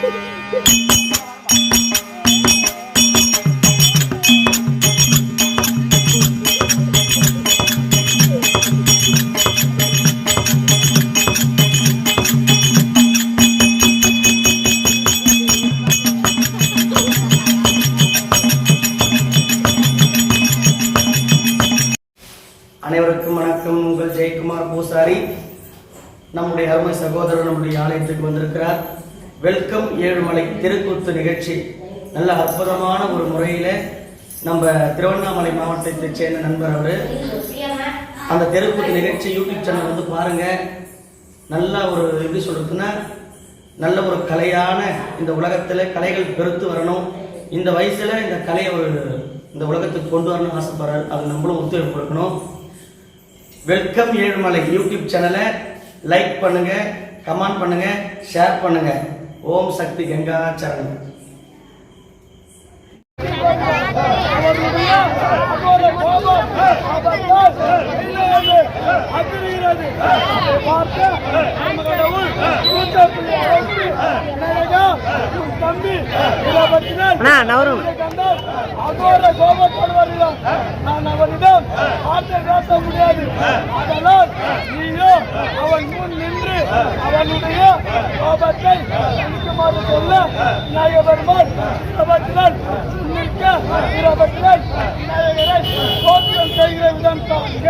அனைவருக்கும் வணக்கம். உங்கள் ஜெயக்குமார் பூசாரி நம்முடைய அருமை சகோதரர் நம்முடைய ஆலயத்துக்கு வந்திருக்கிறார். வெல்கம் ஏழுமலை தெருக்கூத்து நிகழ்ச்சி நல்ல அற்புதமான ஒரு முறையில நம்ம திருவண்ணாமலை மாவட்டத்தை சேர்ந்த நண்பர் அவரு. அந்த தெருக்கூத்து நிகழ்ச்சி யூடியூப் சேனல் வந்து பாருங்க. நல்ல ஒரு எப்படி சொல்றதுன்னா நல்ல ஒரு கலையான இந்த உலகத்துல கலைகள் பெருத்து வரணும். இந்த வயசுல இந்த கலையை ஒரு இந்த உலகத்துக்கு கொண்டு வரணும்னு ஆசைப்படுறாரு. அது நம்மளும் ஒத்துழைப்பு கொடுக்கணும். வெல்கம் ஏழுமலை யூடியூப் சேனலை லைக் பண்ணுங்க, கமெண்ட் பண்ணுங்க, ஷேர் பண்ணுங்க. ஓம் சக்தி கங்கா சரணம். நான் அவனிடம் வார்த்தை பேச முடியாது. அதனால் நீயோ அவன் முன் நின்று அவனுடைய கோபத்தை அளிக்குமாறு சொல்ல விநாயகபெருமான் பிரபத்தினால் நிற்க பிரபத்தினால் விநாயகரை தோற்றம் செய்கிற விதம் தாங்க.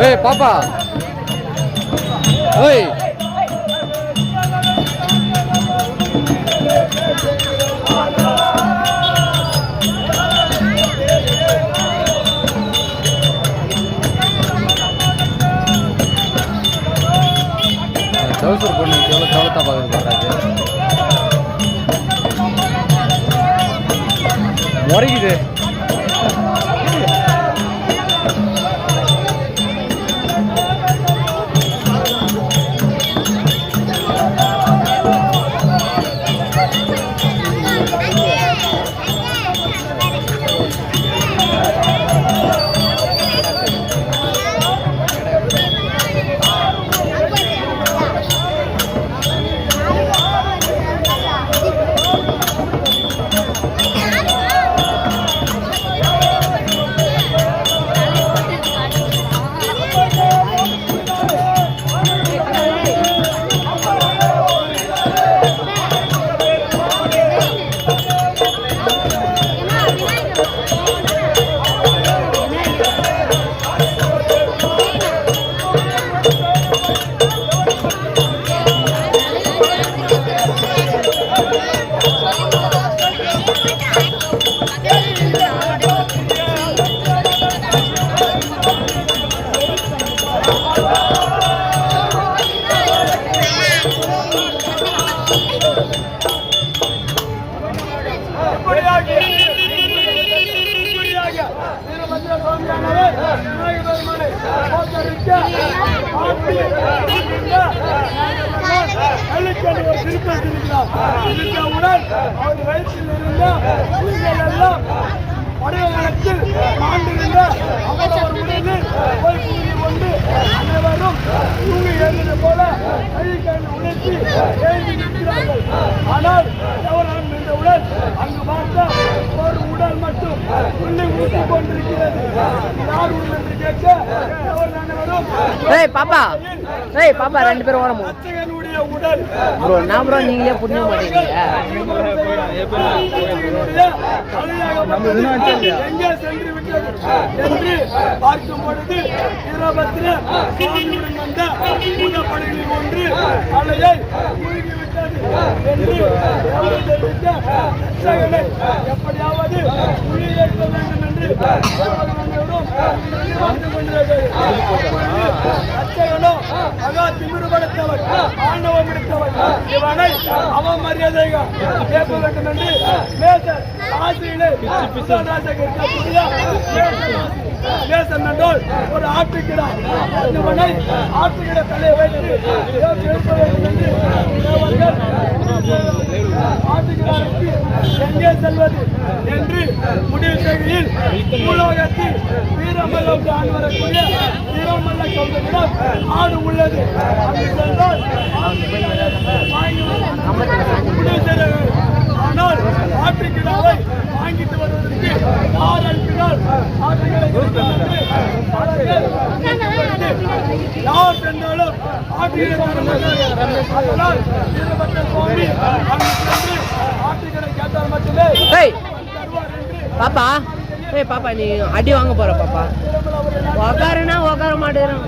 Hey, Papa. Hey. Jauh pun jauh tak bagus aja. Mari gitu. விநாயகபெருமானை தோற்கடிக்க ஆட்டி கள்ளிக்கண்டு ஒரு திருப்பம் இருக்கிறார். இருந்தவுடன் அவர் வயிற்றில் இருந்த உயிர்கள் எல்லாம் வடிவத்தில் மாண்டிருந்த அவரவர் உடலில் போய் கூறி கொண்டு அனைவரும் தூங்கி எழுந்தது போல கள்ளிக்கண்டு உடைத்து எழுதி நிற்கிறார்கள். ஆனால் எவரும் நின்றவுடன் அங்கு பார்த்த ஒரு உடல் மட்டும் உள்ளே ஊட்டிக் கொண்டிருக்கிறது. யார் உடல் என்று கேட்க எவர் அனைவரும் பாப்பா ரெண்டு பேரும் ஓரமோ அச்சகனுடைய உடல் ப்ரோ நான் ப்ரோ நீங்களே புரிய மாட்டீங்க. எங்கே சென்று விட்டது என்று பார்க்கும் பொழுது வீரபத்ர சுவாமியுடன் வந்த பூதப்படைகளில் ஒன்று அலையை மூழ்கிவிட்டது என்று தெரிவித்த அச்சகனை எப்படியாவது உயிரிழக்க வேண்டும் என்று வந்து கொண்டிருக்கிறது. அச்சகனோ மகா திமிருபடுத்தவர் ஆண்டவம் எடுத்தவர் இவனை அவமரியாதைகள் கேட்க வேண்டும் என்று மேசர் ஆசிரியை மேசன் என்றால் ஒரு ஆட்டுக்கிறார். இவனை ஆட்டுக்கிற தலையை வைத்து எழுப்ப வேண்டும் என்று ஆட்டுக்கிறாருக்கு எங்கே செல்வது என்று முடிவு செய்கையில் பூலோகத்தில் வீரமல்ல ஆண்டு வரக்கூடிய வீரமல்ல கவுண்டரிடம் ஆடு உள்ளது. அங்கு சென்றால் முடிவு செய்கிறார்கள். ஆனால் ஆட்டுக்கிடாவை வாங்கிட்டு வருவதற்கு யார் அனுப்பினால் ஆட்டுகளை யார் சென்றாலும் ஆட்டுகளை அதனால் வீரபத்ர சுவாமி அங்கு சென்று ஆட்டுகளை கேட்டால் மட்டுமே பாப்பா பாப்பா நீ அடி வாங்க போற பாப்பா உக்காருனா உக்கார மாட்டேறான்.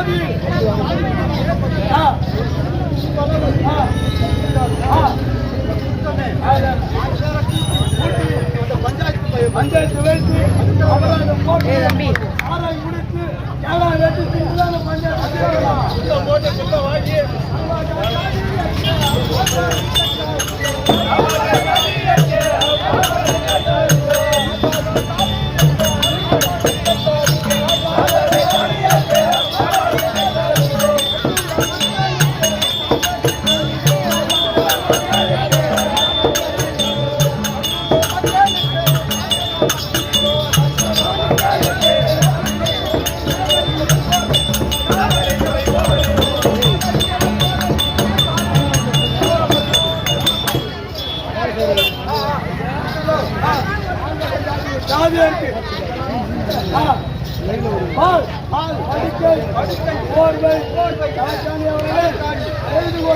ஜாதி பஞ்சாயத்து வைத்து அபராதம் போட்டு ஆராய் முடித்து ஏழாம் வேட்டு திங்களான பஞ்சாயத்து போட்டு வாங்கி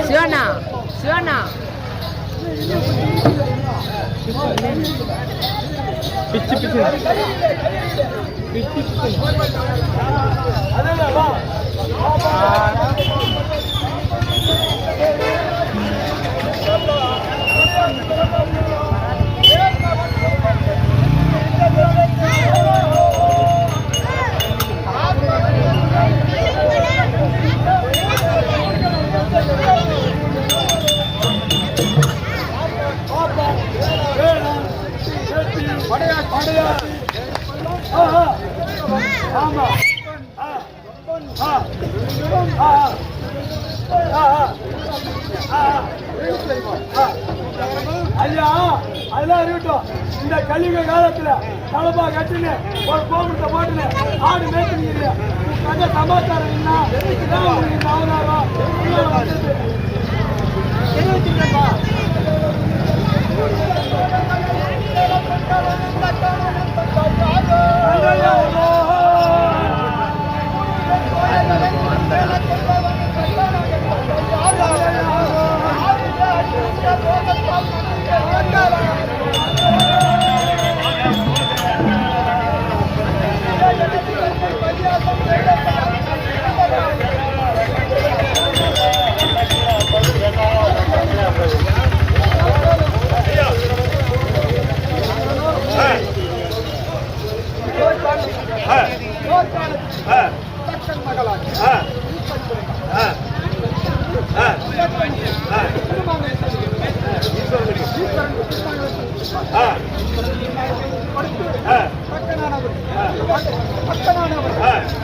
சிவண்ணா சிவண்ணா பிச்சு பிச்சு ஐயா அதெல்லாம் இருக்கட்டும். இந்த கலியுக காலத்துல தலப்பா கட்டுன்னு ஒரு கோபுரத்தை போட்டுன்னு ஆடு மேய்ச்சிருக்கீங்க. கதை சமாச்சாரம் என்ன உங்களுக்கு அவதாரம் தெரிவிச்சுக்கிறேன்ப்பா.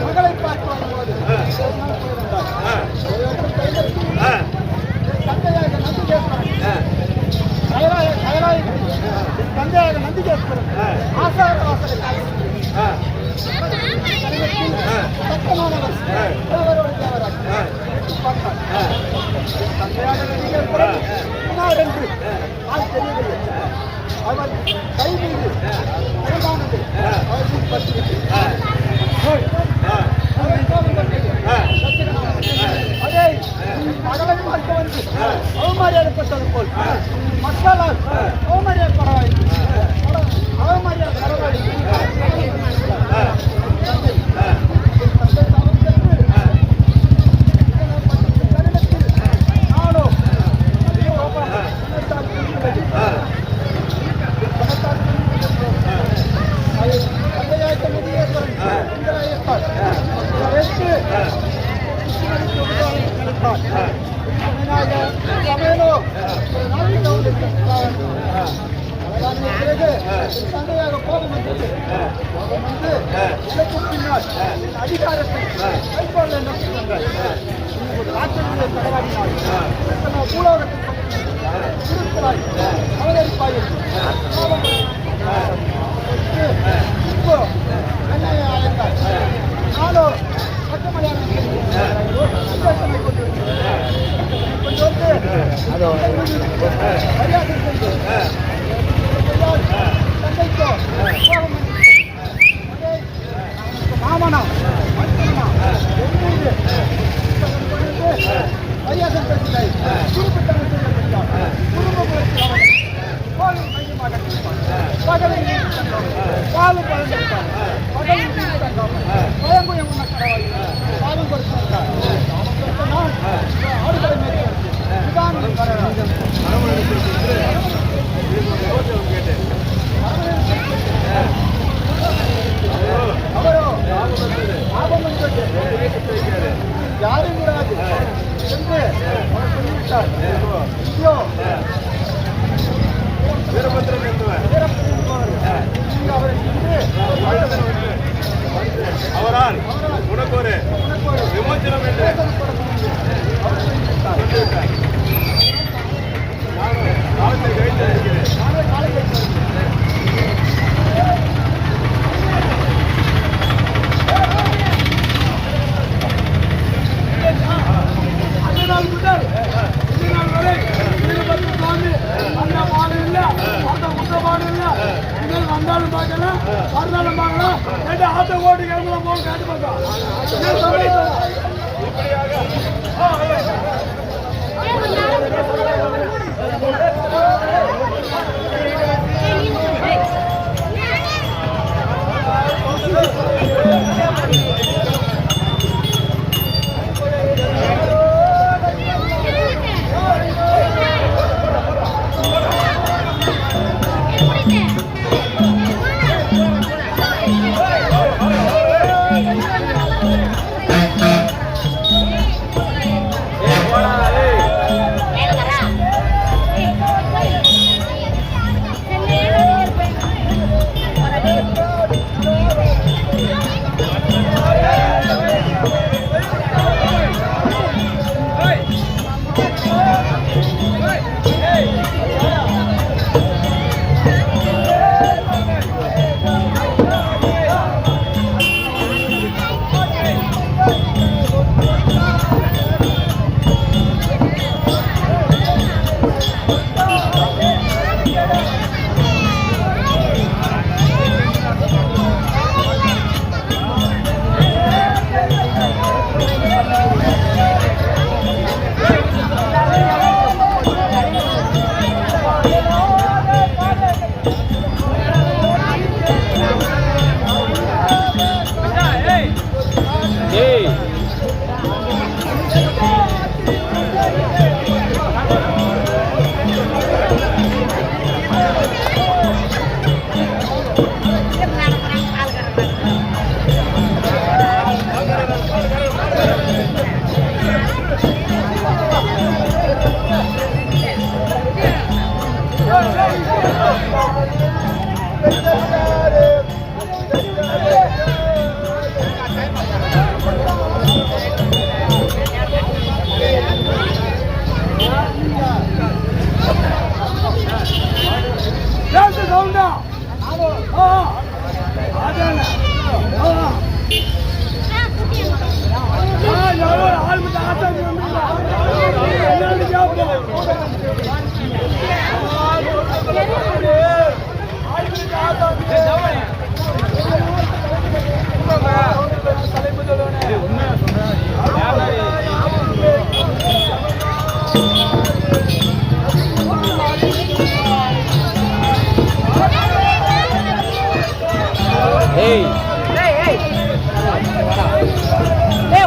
மகளை பார்க்கும் போது தந்தையாக நந்திகேஸ்வரன் ஆசார வாசகர் சத்தமானவர் தேவரோடு தேவராஜ் தந்தையாக நந்திகேஸ்வரன் என்று அது தெரியவில்லை. அவர் கை மீது அழகானது அவர் பற்றியது அதே மகளை பார்க்க வந்து அவமரியாதைப்பட்டது போல் மக்களால் அவமரியாதைப்படவில்லை. அவமரியாதை பரவாயில்லை. தந்தையாக கோபம் வந்தது. பின்னால் அதிகாரத்தை கைப்பற்ற நம்பினார். பூலோகத்தில் அவதரிப்பாயில் இப்போ என்னையை அழைத்தார். நானோ மற்றமலையான மரியாதை செய்து தந்தைக்கோ கோபம் மாமனா மரியாதை பேசுகிறாய். குறிப்பிட்ட கோவில் மையமாக பகலில் பாலும் பழந்திருப்பார். பகலில் பயங்குயம் உள்ள கடவாய் பாலும் கொடுத்தார். அவரால் உனக்கு ஒரு விமோச்சனம் என்று சொல்லிவிட்டார். நானும் காலத்தை கழித்திருக்கிறேன். நாள் முதல் இந்த நாள் வரை வீரபத்ர சுவாமி அந்த மாடு இல்ல அந்த முத்த மாடு இல்ல இதில் வந்தாலும் பார்க்கலாம் மறுநாளும் பார்க்கலாம் ரெண்டு ஆட்டோ ஓட்டு கிளம்புல போக கேட்டு பார்த்தோம்.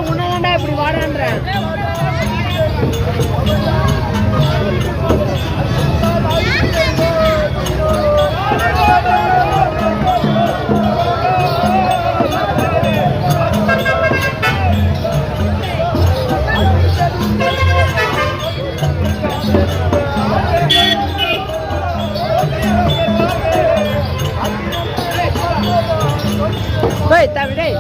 உன்னதாண்டா இப்படி வாடான்ற Wait, David. Wait,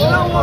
Thank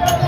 you.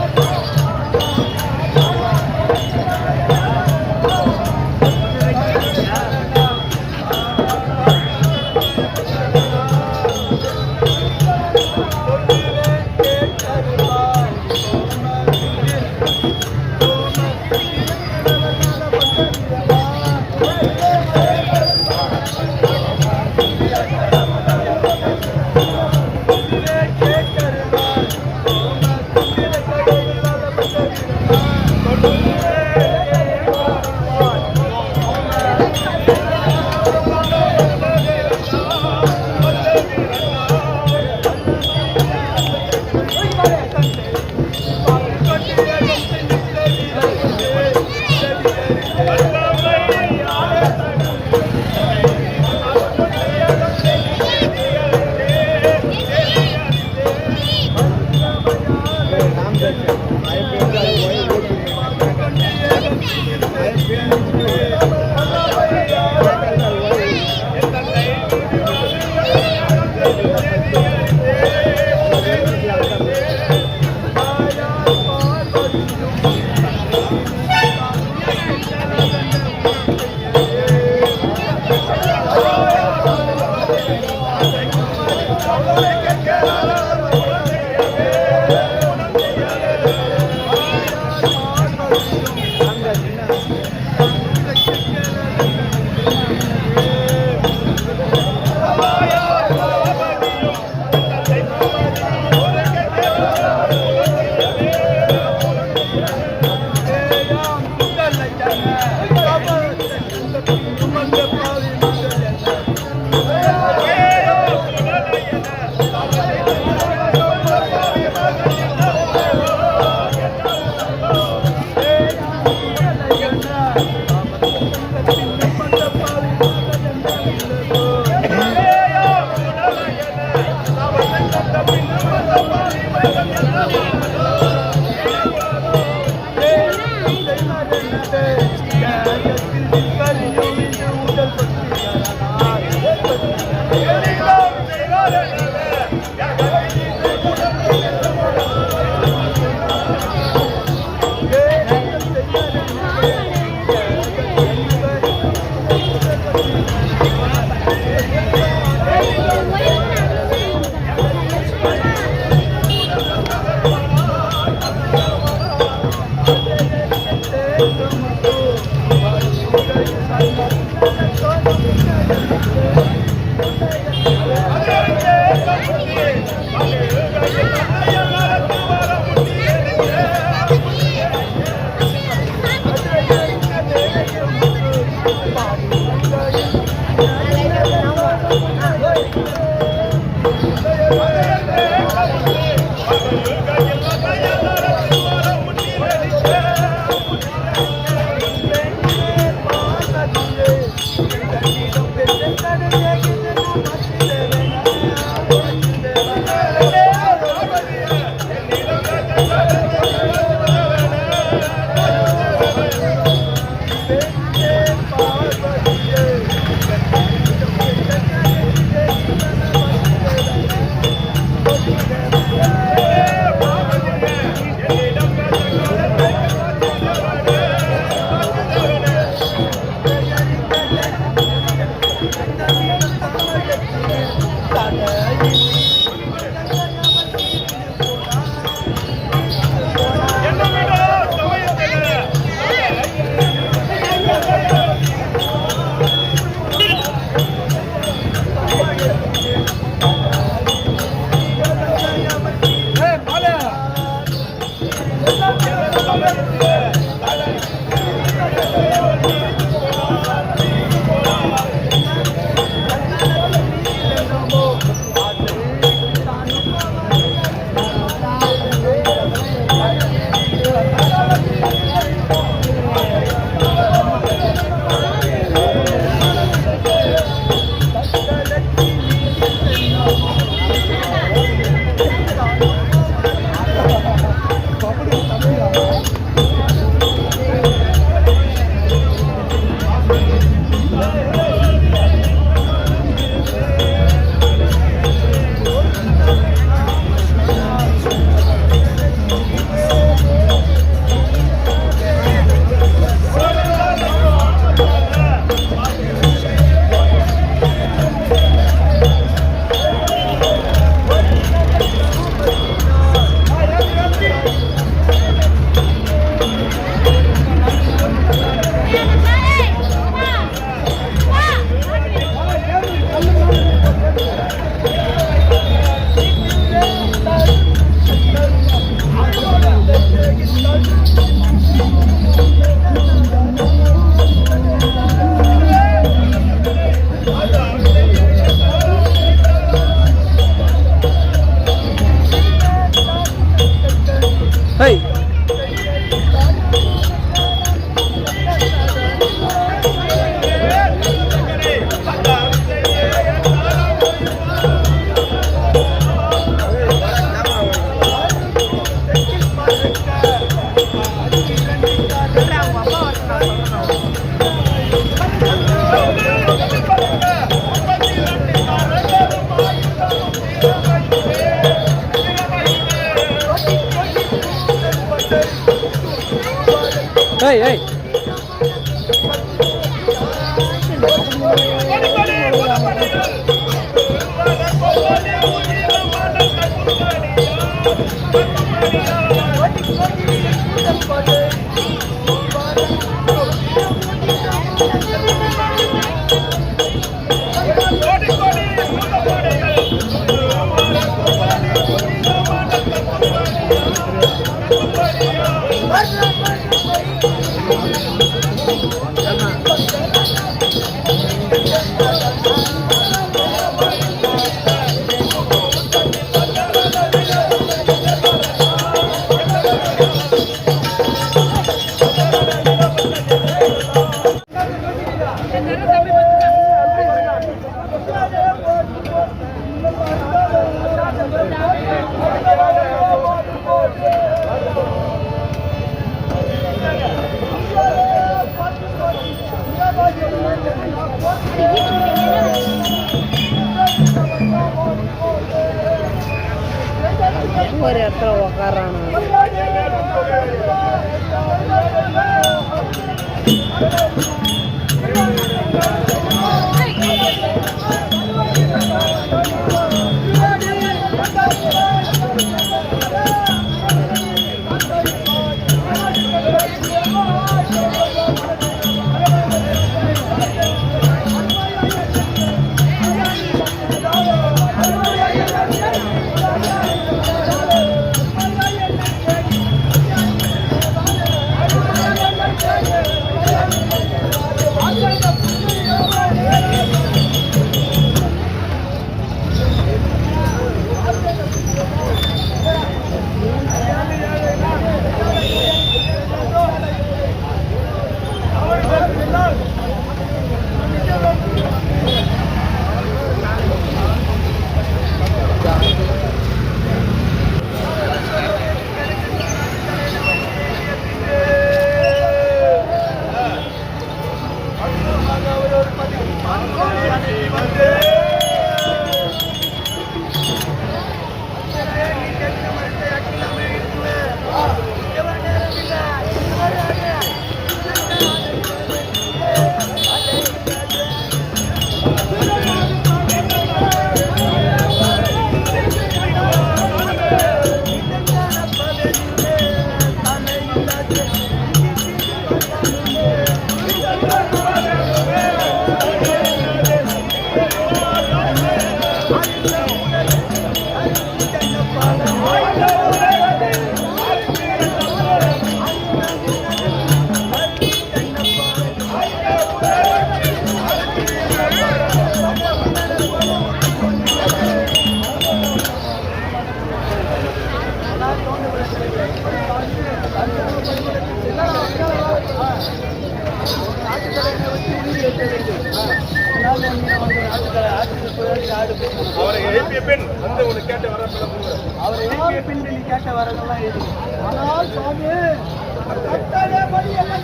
ஏய் ஏய் ஒரு இடத்துல உக்காரான அவரை எழுப்பிய பின் வந்து உனக்கு கேட்ட வர அவரை எழுப்பிய பின் நீ கேட்ட வரதெல்லாம் எழுதி ஆனால் சுவாமி கட்டளை படி என்ன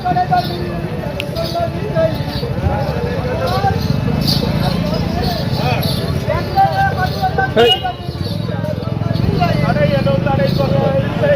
கடை எதுவும் தடை சொல்லவில்லை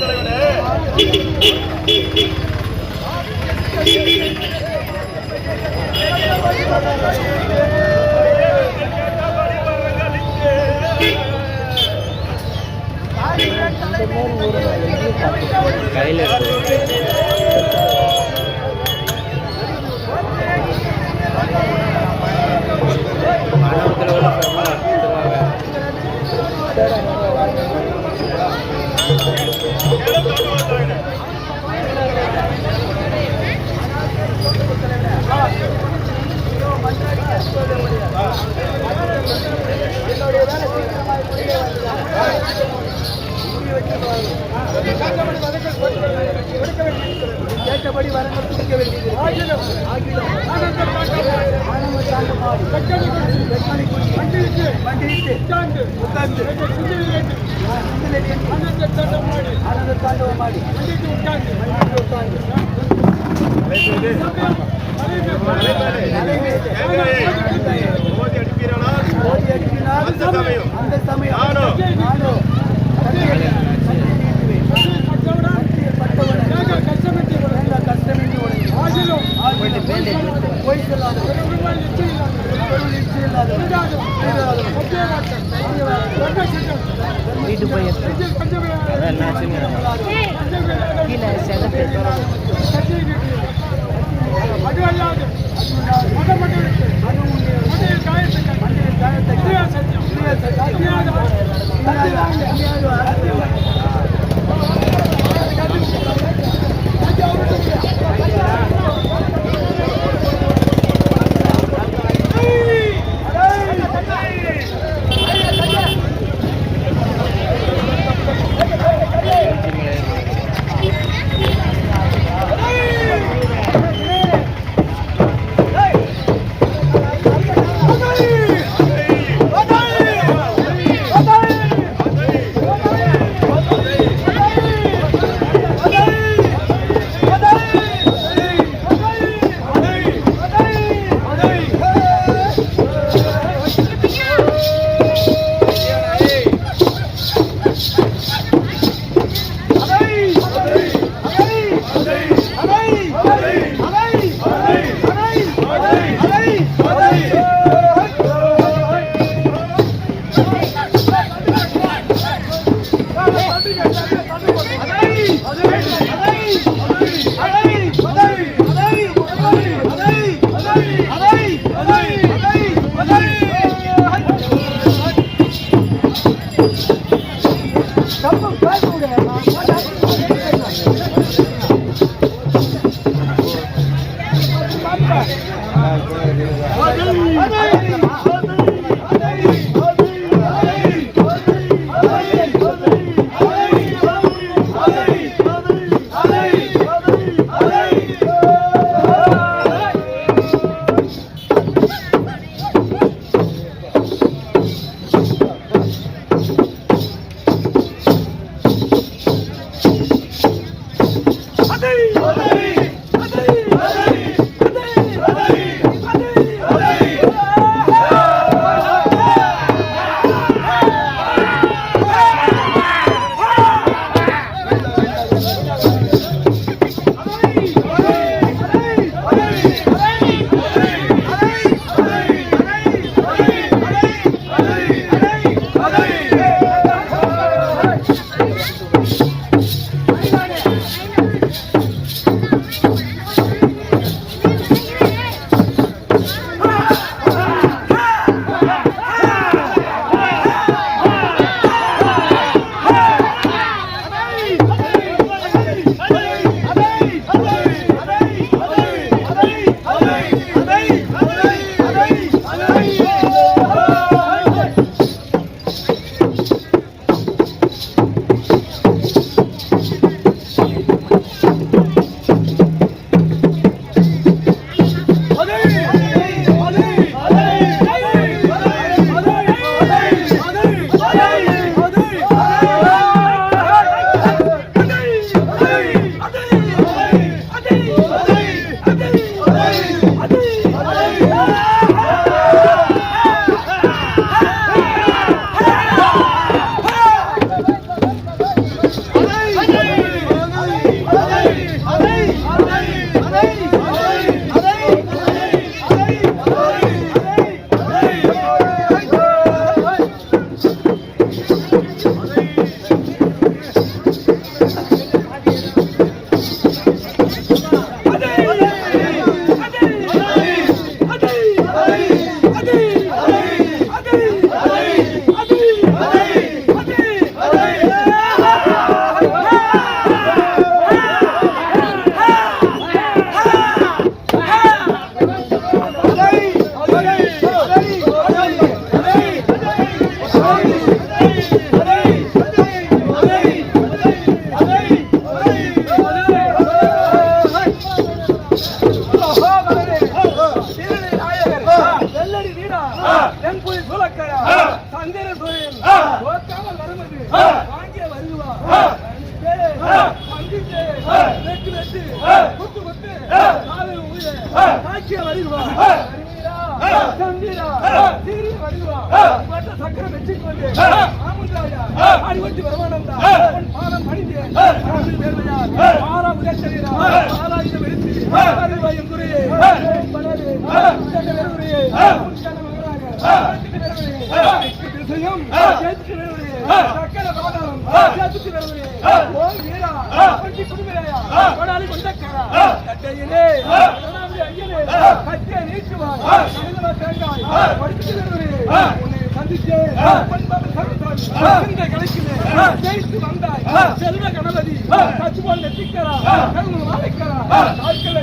தலைவனே கையில் இருக்கு மாணவத்தில் கூட தருவாங்க. கேட்டபடி வரங்கள் கொடுக்க வேண்டியது ஆகிலும் அந்த சமயம் வீட்டு போய் அதான் என்னாச்சுன்னு கீழே செலவு தென்புலி சூலக்கரா சந்திர சூரியன் ஓக்காமல் வருவது வாங்கிய வருவா வெட்டு வெட்டு குத்து குத்து காதல் உயிர காட்சிய வருவா சந்திரா சீரி வருவா பட்ட சக்கரம் வச்சுக்கொண்டு ஆமுண்டாயா ஆடிவட்டி வருமானம்டா உன் பாதம் பணிந்து வேர்வையா ஆறா உதச்சரீரா ஆராய்ந்து வெடித்து அறிவாயும் குறையே பலரே வெறுகுறையே சக்கர பாதாளம் சேர்த்து வெறுகுறையே ஓம் வீரா பட்டி குடுமையா கொடாலி கொண்டக்கரா கட்டையிலே ஐயனே கட்டிய நீக்குவாய் கணிதமா தேங்காய் படித்து வெறுகுறையே உன்னை சந்தித்தே கலைக்குமே ஜெயித்து வந்தாய் செல்வ கணபதி கச்சுபால் நெத்திக்கரா கருண் மாலைக்கரா நாட்கள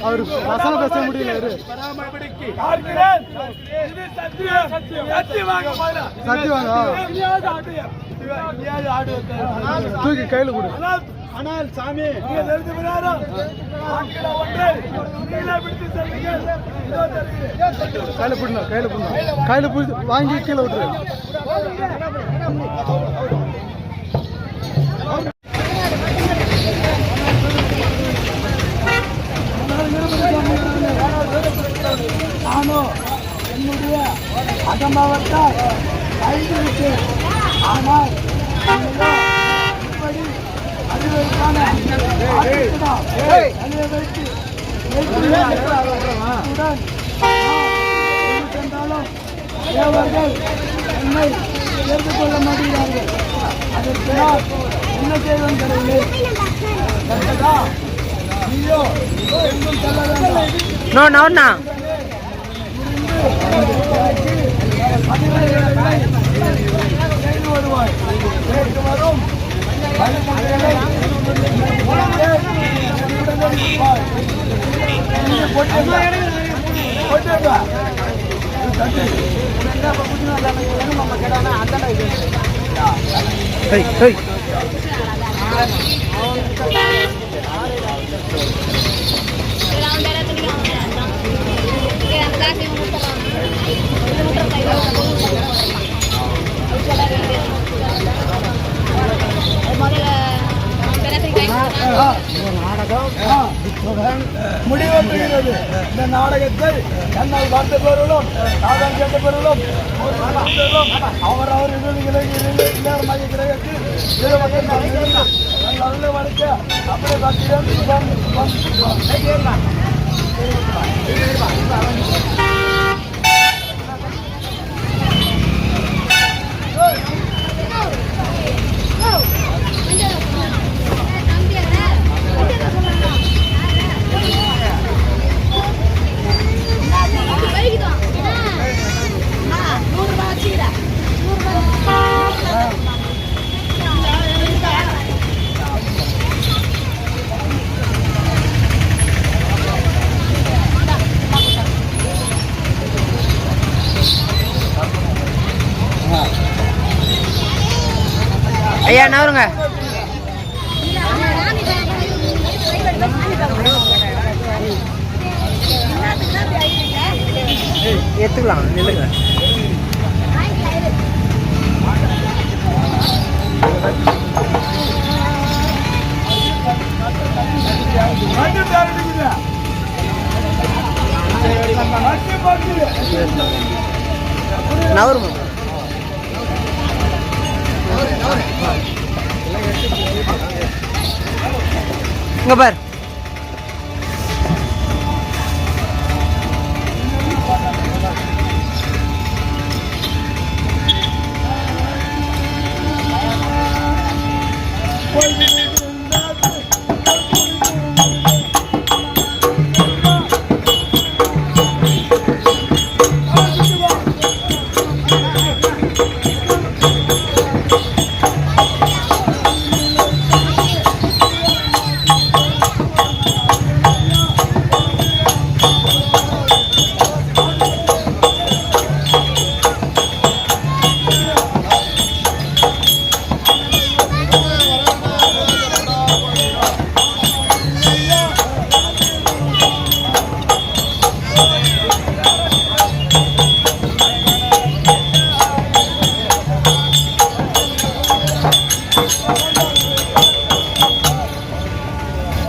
அவர் வசன பேச முடியல தூக்கி கையில கொடு. ஆனால் சாமி கையில பிடினா கையில பிடிச்சி வாங்கி கீழே விட்டுரு. ஆனால் இப்படி அறிவதற்கான அறிவை வைத்து சென்றாலும் தேவர்கள் என்னை ஏற்றுக்கொள்ள மாட்டேங்கிறார்கள். அதற்கு நான் என்ன செய்வேன் கடவுளே? கண்டதா நீயோ எங்கும் செல்ல வேண்டாம். நோ நோண்ணா செய்து வருவாய். நேற்று வரும் வழிமுறைகளை முடிவு பெறுகிறது. இந்த நாடகத்தை என்னால் பார்த்த பெறலும் சாதம் கேட்ட பெறலும் அவர் இளைஞராக கிரகத்தில் நல்ல வளர்க்க அப்படியே பார்க்கிறேன். ஐயா நவருங்க. எடுத்துக்கலாம் நில்லுங்க. நவருங்க. இங்க பார்.